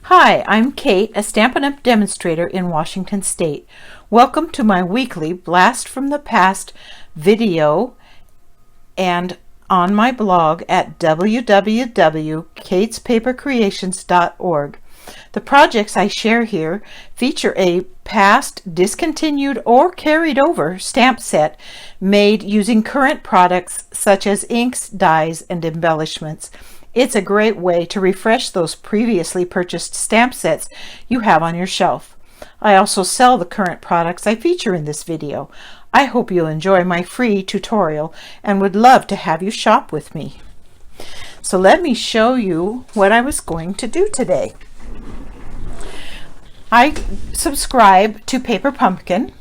Hi, I'm Kate, a Stampin' Up! Demonstrator in Washington State. Welcome to my weekly Blast from the Past video and on my blog at www.katespapercreations.org. The projects I share here feature a past, discontinued, or carried over stamp set made using current products such as inks, dyes, and embellishments. It's a great way to refresh those previously purchased stamp sets you have on your shelf. I also sell the current products I feature in this video. I hope you'll enjoy my free tutorial and would love to have you shop with me. So let me show you what I was going to do today. I subscribe to Paper Pumpkin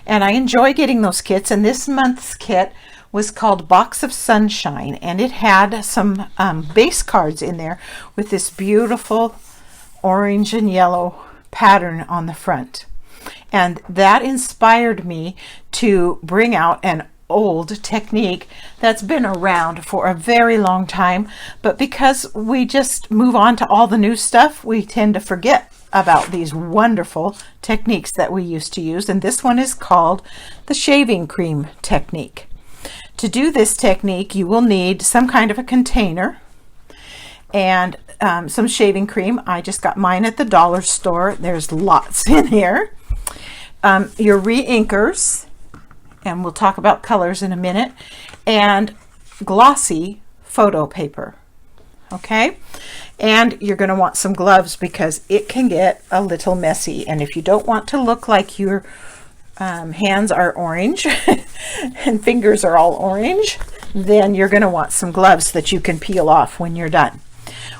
and I enjoy getting those kits, and this month's kit was called Box of Sunshine, and it had some base cards in there with this beautiful orange and yellow pattern on the front. And that inspired me to bring out an old technique that's been around for a very long time, but because we just move on to all the new stuff, we tend to forget about these wonderful techniques that we used to use, and this one is called the shaving cream technique. To do this technique, you will need some kind of a container and some shaving cream. I just got mine at the dollar store. There's lots in here. Your re-inkers, and we'll talk about colors in a minute, and glossy photo paper. Okay? And you're going to want some gloves because it can get a little messy. And if you don't want to look like your hands are orange and fingers are all orange, then you're going to want some gloves that you can peel off when you're done.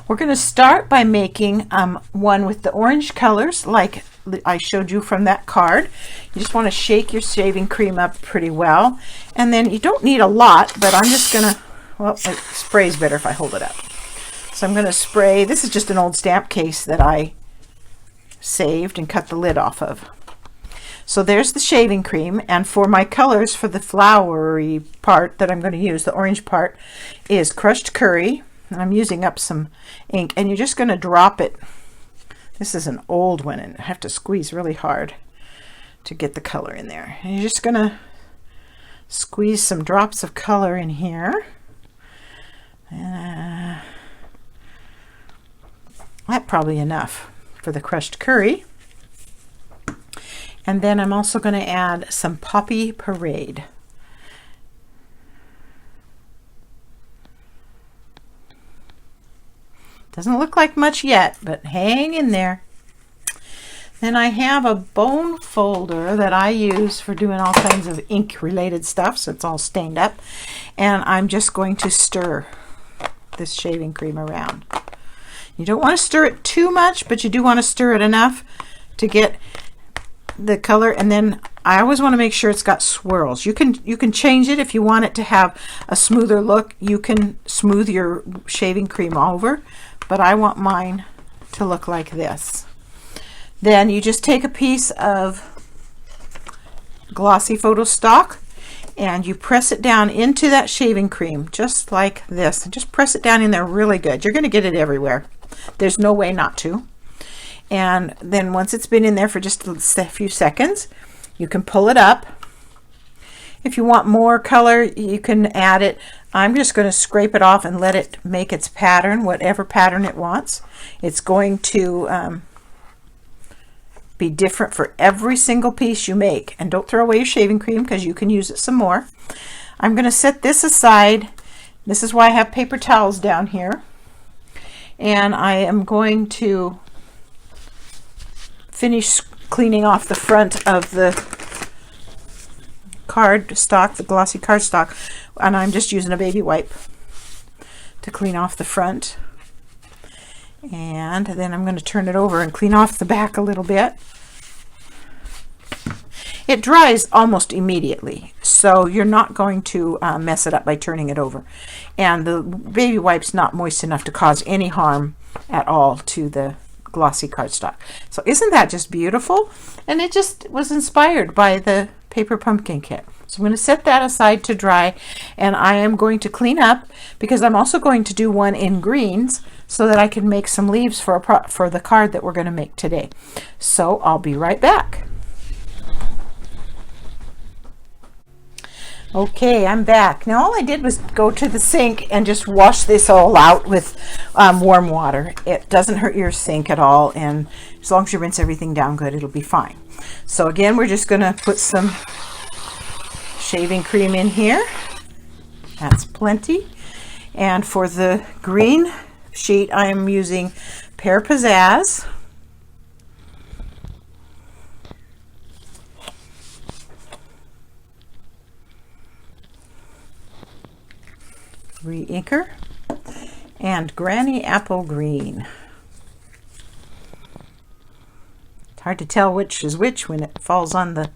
We're going to start by making one with the orange colors like I showed you from that card. You just want to shake your shaving cream up pretty well, and then you don't need a lot, but I'm just going to, well, it sprays better if I hold it up. So I'm going to spray. This is just an old stamp case that I saved and cut the lid off of. So there's the shaving cream, and for my colors for the flowery part that I'm going to use, the orange part, is crushed curry, and I'm using up some ink, and you're just going to drop it. This is an old one, and I have to squeeze really hard to get the color in there. And you're just going to squeeze some drops of color in here. That's probably enough for the crushed curry. And then I'm also going to add some Poppy Parade. Doesn't look like much yet, but hang in there. Then I have a bone folder that I use for doing all kinds of ink related stuff, so it's all stained up. And I'm just going to stir this shaving cream around. You don't want to stir it too much, but you do want to stir it enough to get the color. And then I always want to make sure it's got swirls. You can change it if you want it to have a smoother look. You can smooth your shaving cream over, but I want mine to look like this. Then you just take a piece of glossy photo stock and you press it down into that shaving cream just like this, and just press it down in there really good. You're going to get it everywhere. There's no way not to. And then once it's been in there for just a few seconds, you can pull it up. If you want more color, you can add it. I'm just going to scrape it off and let it make its pattern, whatever pattern it wants. It's going to be different for every single piece you make. And don't throw away your shaving cream because you can use it some more. I'm going to set this aside. This is why I have paper towels down here. And I am going to finish cleaning off the front of the card stock, the glossy card stock, and I'm just using a baby wipe to clean off the front. And then I'm going to turn it over and clean off the back a little bit. It dries almost immediately, so you're not going to mess it up by turning it over. And the baby wipe's not moist enough to cause any harm at all to the glossy cardstock. So isn't that just beautiful? And it just was inspired by the Paper Pumpkin kit. So I'm going to set that aside to dry, and I am going to clean up because I'm also going to do one in greens so that I can make some leaves for the card that we're going to make today. So I'll be right back. Okay, I'm back. Now all I did was go to the sink and just wash this all out with warm water. It doesn't hurt your sink at all, and as long as you rinse everything down good, it'll be fine. So again, we're just going to put some shaving cream in here. That's plenty. And for the green sheet, I am using Pear Pizzazz. Re-inker and Granny Apple Green. It's hard to tell which is which when it falls on the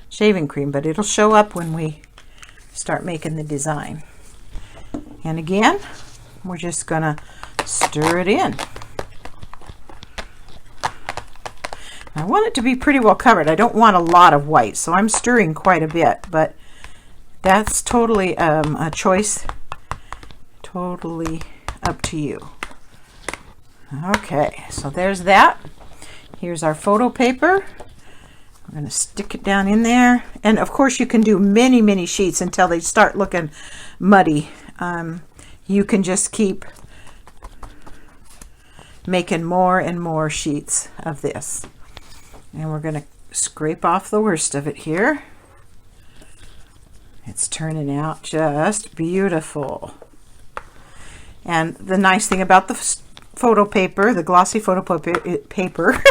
shaving cream, but it'll show up when we start making the design. And again, we're just gonna stir it in. I want it to be pretty well covered. I don't want a lot of white, so I'm stirring quite a bit, but that's totally a choice. Totally up to you. Okay, so there's that. Here's our photo paper. I'm going to stick it down in there. And of course you can do many, many sheets until they start looking muddy. You can just keep making more and more sheets of this. And we're going to scrape off the worst of it here. It's turning out just beautiful. And the nice thing about the photo paper, the glossy photo paper,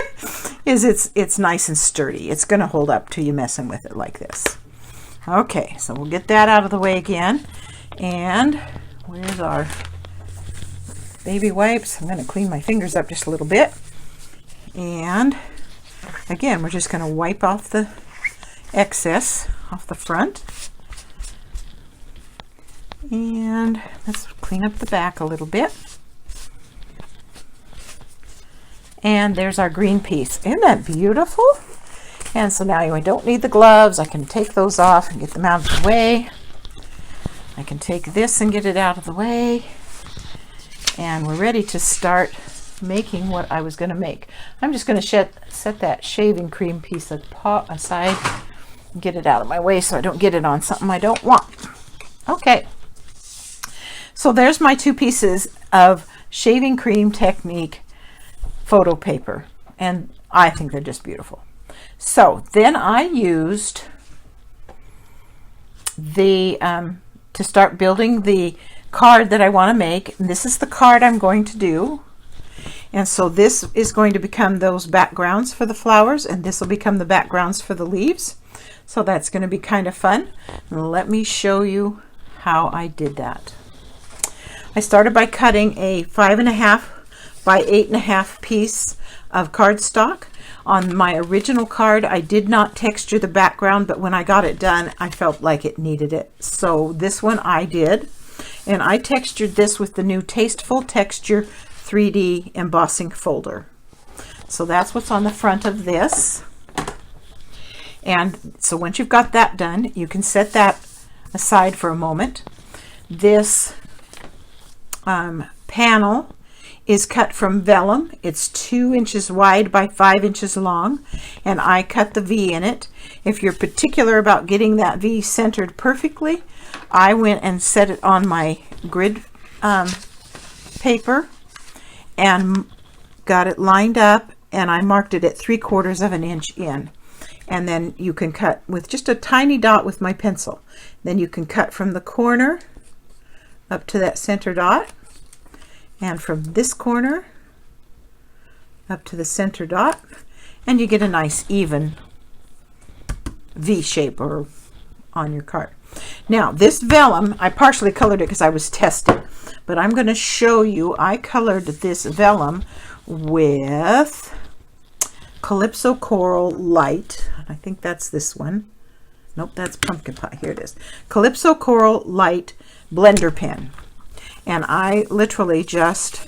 is it's nice and sturdy. It's going to hold up to you messing with it like this. Okay, so we'll get that out of the way again. And where's our baby wipes? I'm going to clean my fingers up just a little bit. And again, we're just going to wipe off the excess off the front. And let's clean up the back a little bit. And there's our green piece. Isn't that beautiful? And so now I don't need the gloves. I can take those off and get them out of the way. I can take this and get it out of the way. And we're ready to start making what I was going to make. I'm just going to set that shaving cream piece aside and get it out of my way so I don't get it on something I don't want. Okay. So there's my two pieces of shaving cream technique photo paper, and I think they're just beautiful. So then I used the to start building the card that I want to make. And this is the card I'm going to do, and so this is going to become those backgrounds for the flowers, and this will become the backgrounds for the leaves. So that's going to be kind of fun. And let me show you how I did that. I started by cutting a 5.5 by 8.5 piece of cardstock. On my original card, I did not texture the background, but when I got it done, I felt like it needed it. So this one I did, and I textured this with the new Tasteful Texture 3D embossing folder. So that's what's on the front of this. And so once you've got that done, you can set that aside for a moment. This panel is cut from vellum. It's 2 inches wide by 5 inches long, and I cut the V in it. If you're particular about getting that V centered perfectly, I went and set it on my grid paper and got it lined up, and I marked it at 3/4 of an inch in. And then you can cut with just a tiny dot with my pencil. Then you can cut from the corner up to that center dot, and from this corner up to the center dot, and you get a nice even V shape or on your card. Now this vellum, I partially colored it because I was testing, but I'm going to show you I colored this vellum with Calypso Coral Light. I think that's this one. Nope, that's Pumpkin Pie. Here it is. Calypso Coral Light blender pen. And I literally just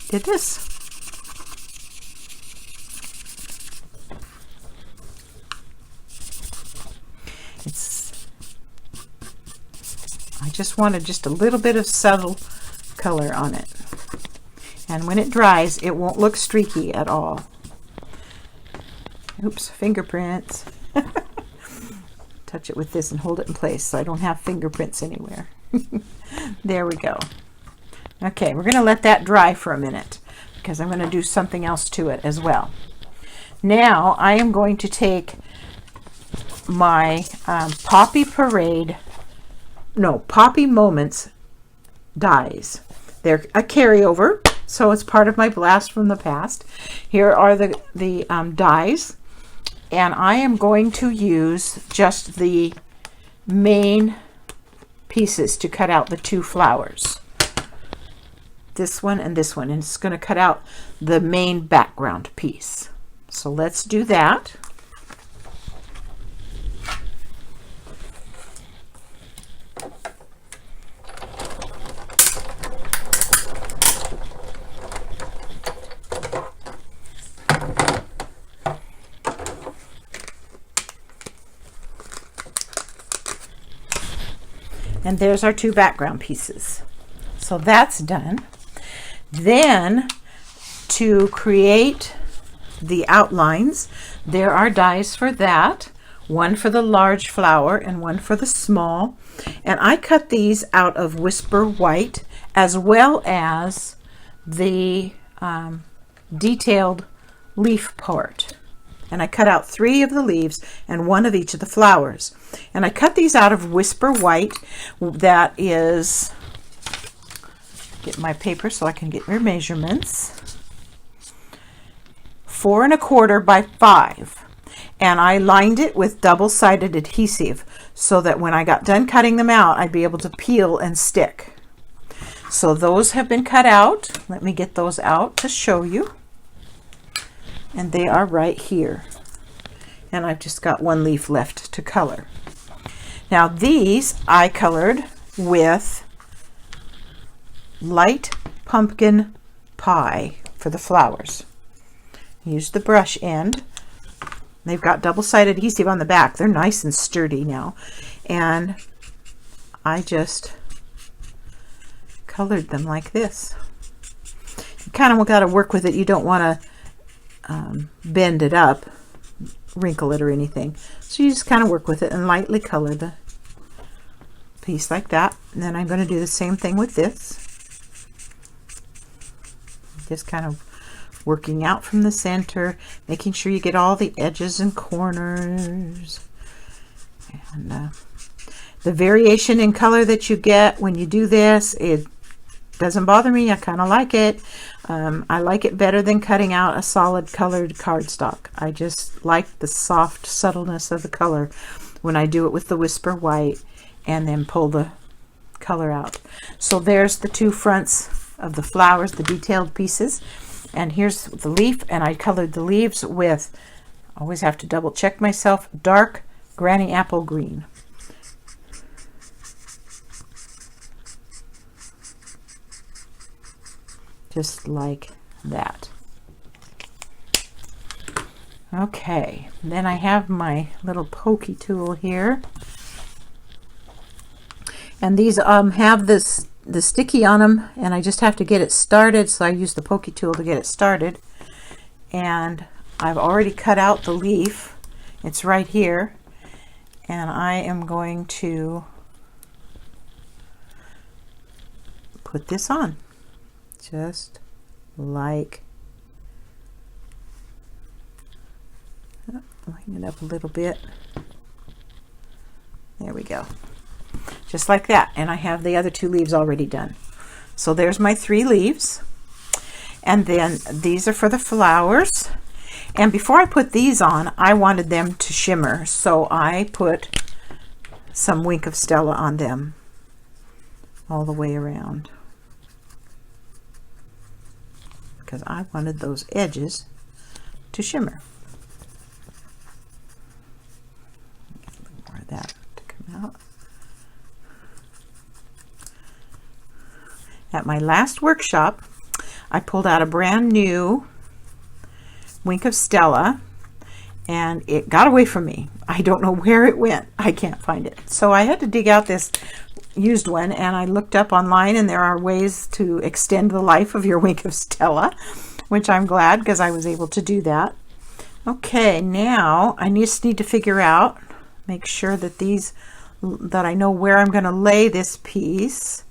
did this. I just wanted just a little bit of subtle color on it. And when it dries, it won't look streaky at all. Oops, fingerprints. Touch it with this and hold it in place so I don't have fingerprints anywhere. There we go. Okay, we're going to let that dry for a minute because I'm going to do something else to it as well. Now I am going to take my Poppy Moments dies. They're a carryover, so it's part of my blast from the past. Here are the dies, and I am going to use just the main pieces to cut out the two flowers. This one and this one, and it's going to cut out the main background piece. So let's do that. And there's our two background pieces. So that's done. Then to create the outlines, there are dies for that. One for the large flower and one for the small. And I cut these out of Whisper White as well as the detailed leaf part. And I cut out 3 of the leaves and 1 of each of the flowers. And I cut these out of Whisper White. That is, get my paper so I can get your measurements. 4 1/4 by 5. And I lined it with double-sided adhesive so that when I got done cutting them out, I'd be able to peel and stick. So those have been cut out. Let me get those out to show you. And they are right here. And I've just got 1 leaf left to color. Now these I colored with light pumpkin pie for the flowers. Use the brush end. They've got double-sided adhesive on the back. They're nice and sturdy now. And I just colored them like this. You kind of got to work with it. You don't want to bend it up, wrinkle it or anything. So you just kind of work with it and lightly color the piece like that. And then I'm going to do the same thing with this. Just kind of working out from the center, making sure you get all the edges and corners. And the variation in color that you get when you do this, it doesn't bother me. I kind of like it. I like it better than cutting out a solid colored cardstock. I just like the soft subtleness of the color when I do it with the Whisper White and then pull the color out. So there's the 2 fronts of the flowers, the detailed pieces. And here's the leaf, and I colored the leaves with, always have to double check myself, dark Granny Apple Green. Just like that. Okay, then I have my little pokey tool here. And these have the sticky on them, and I just have to get it started, so I use the pokey tool to get it started. And I've already cut out the leaf. It's right here. And I am going to put this on. Just like, lighten it up a little bit. There we go. Just like that. And I have the other 2 leaves already done. So there's my 3 leaves. And then these are for the flowers. And before I put these on, I wanted them to shimmer. So I put some Wink of Stella on them all the way around, because I wanted those edges to shimmer. Get a little more of that to come out. At my last workshop, I pulled out a brand new Wink of Stella, and it got away from me. I don't know where it went. I can't find it. So I had to dig out this used one, and I looked up online, and there are ways to extend the life of your Wink of Stella, which I'm glad because I was able to do that. Okay, now I just need to figure out, make sure that that I know where I'm going to lay this piece.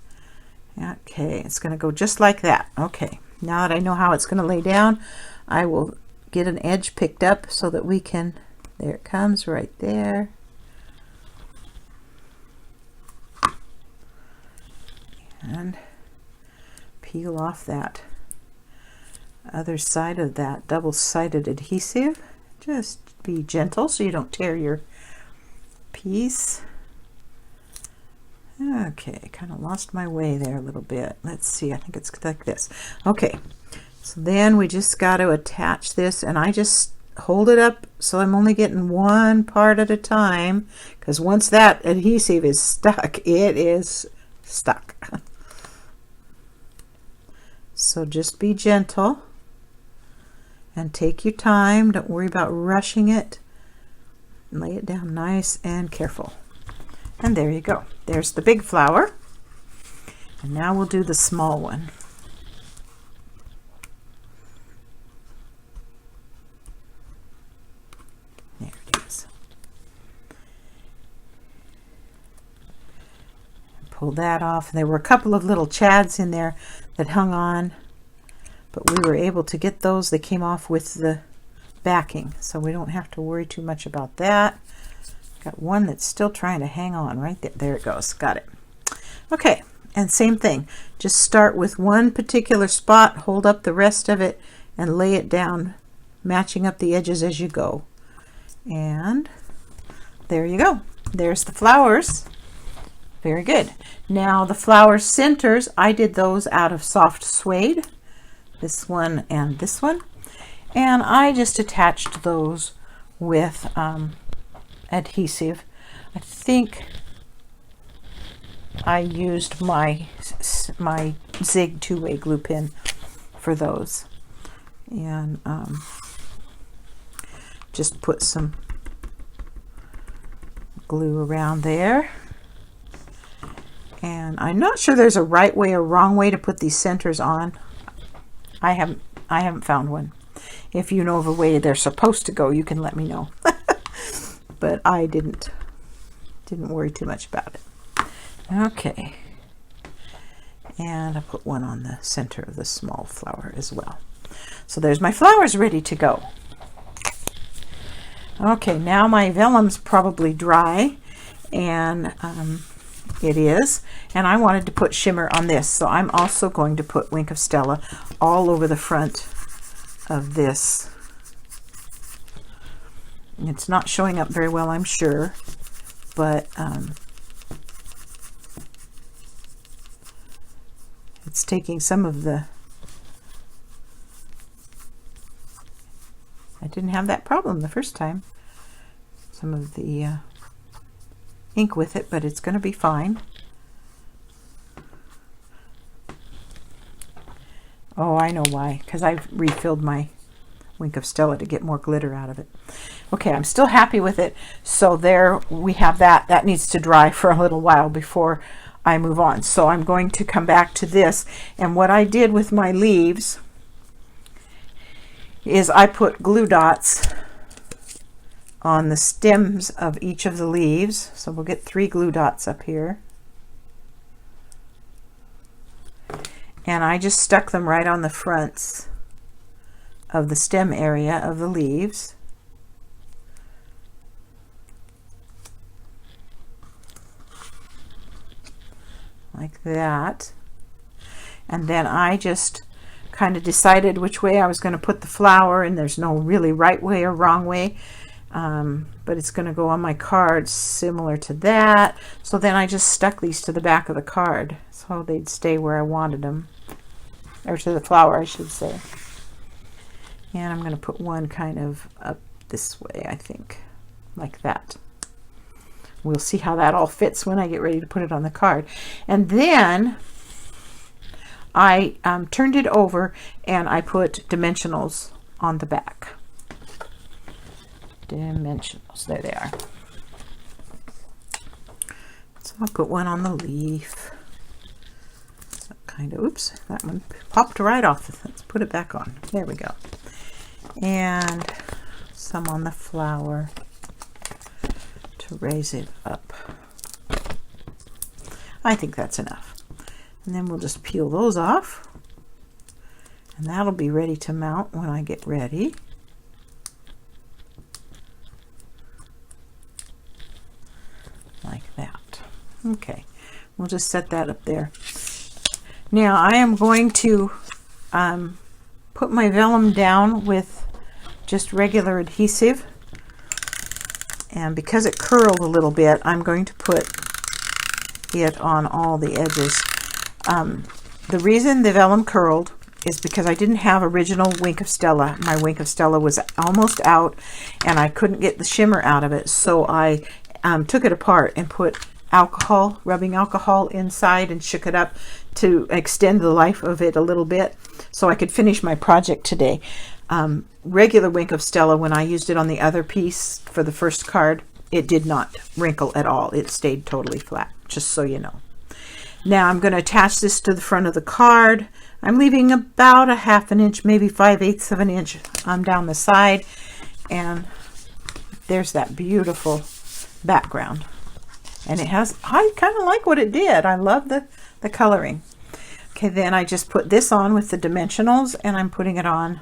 Okay, it's going to go just like that. Okay, now that I know how it's going to lay down, I will get an edge picked up so that we can, there it comes right there. And peel off that other side of that double-sided adhesive. Just be gentle so you don't tear your piece. Okay, kind of lost my way there a little bit. Let's see, I think it's like this. Okay, so then we just got to attach this, and I just hold it up so I'm only getting one part at a time, because once that adhesive is stuck, it is stuck. So just be gentle and take your time. Don't worry about rushing it. Lay it down nice and careful. And there you go. There's the big flower. And now we'll do the small one. There it is. Pull that off. There were a couple of little chads in there that hung on, but we were able to get those. They came off with the backing, so we don't have to worry too much about that. Got one that's still trying to hang on right there. There it goes. Got it. Okay, and same thing. Just start with one particular spot, hold up the rest of it, and lay it down, matching up the edges as you go. And there you go. There's the flowers. Very good. Now the flower centers, I did those out of soft suede, this one and this one, and I just attached those with adhesive. I think I used my Zig 2-way glue pen for those, and just put some glue around there. And I'm not sure there's a right way or wrong way to put these centers on. I haven't found one. If you know of a way they're supposed to go, you can let me know. But I didn't worry too much about it. Okay. And I put one on the center of the small flower as well. So there's my flowers ready to go. Okay, now my vellum's probably dry, and it is, and I wanted to put shimmer on this, so I'm also going to put Wink of Stella all over the front of this. It's not showing up very well, I'm sure, but it's taking some of the, I didn't have that problem the first time, some of the ink with it, but it's going to be fine. Oh, I know why, because I've refilled my Wink of Stella to get more glitter out of it. Okay, I'm still happy with it, so there we have that. That needs to dry for a little while before I move on. So I'm going to come back to this, and what I did with my leaves is I put glue dots on the stems of each of the leaves. So we'll get 3 glue dots up here. And I just stuck them right on the fronts of the stem area of the leaves. Like that. And then I just kind of decided which way I was going to put the flower, and there's no really right way or wrong way. But it's going to go on my card similar to that. So then I just stuck these to the back of the card so they'd stay where I wanted them, or to the flower I should say. And I'm going to put one kind of up this way, I think, like that. We'll see how that all fits when I get ready to put it on the card. And then I turned it over and I put dimensionals on the back. Dimensionals, there they are. So I'll put one on the leaf. So kind of, oops, that one popped right off. Let's put it back on. There we go. And some on the flower to raise it up. I think that's enough. And then we'll just peel those off. And that'll be ready to mount when I get ready. Like that. Okay, we'll just set that up there. Now I am going to put my vellum down with just regular adhesive. And because it curled a little bit, I'm going to put it on all the edges. The reason the vellum curled is because I didn't have original Wink of Stella. My Wink of Stella was almost out and I couldn't get the shimmer out of it. So I took it apart and put alcohol, rubbing alcohol inside, and shook it up to extend the life of it a little bit so I could finish my project today. Regular Wink of Stella, when I used it on the other piece for the first card, it did not wrinkle at all. It stayed totally flat, just so you know. Now I'm going to attach this to the front of the card. I'm leaving about a 1/2 inch, maybe 5/8 of an inch down the side. And there's that beautiful background. And it has, I kind of like what it did. I love the coloring. Okay, then I just put this on with the dimensionals, and I'm putting it on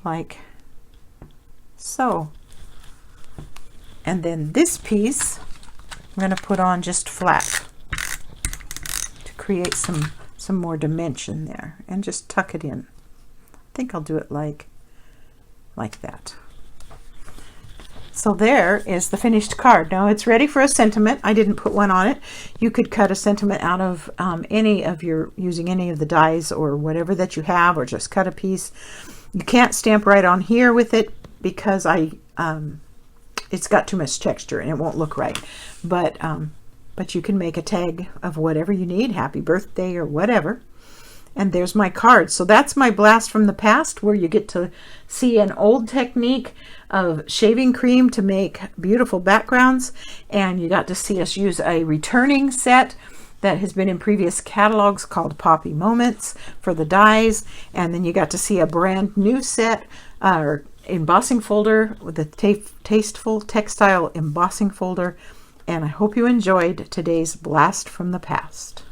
like so. And then this piece I'm going to put on just flat to create some more dimension there, and just tuck it in. I think I'll do it like that. So there is the finished card. Now it's ready for a sentiment. I didn't put one on it. You could cut a sentiment out of using any of the dies or whatever that you have, or just cut a piece. You can't stamp right on here with it because it's got too much texture and it won't look right. But you can make a tag of whatever you need, happy birthday or whatever. And there's my card. So that's my blast from the past, where you get to see an old technique of shaving cream to make beautiful backgrounds. And you got to see us use a returning set that has been in previous catalogs called Poppy Moments for the dies. And then you got to see a brand new set or embossing folder with a tasteful textile embossing folder. And I hope you enjoyed today's blast from the past.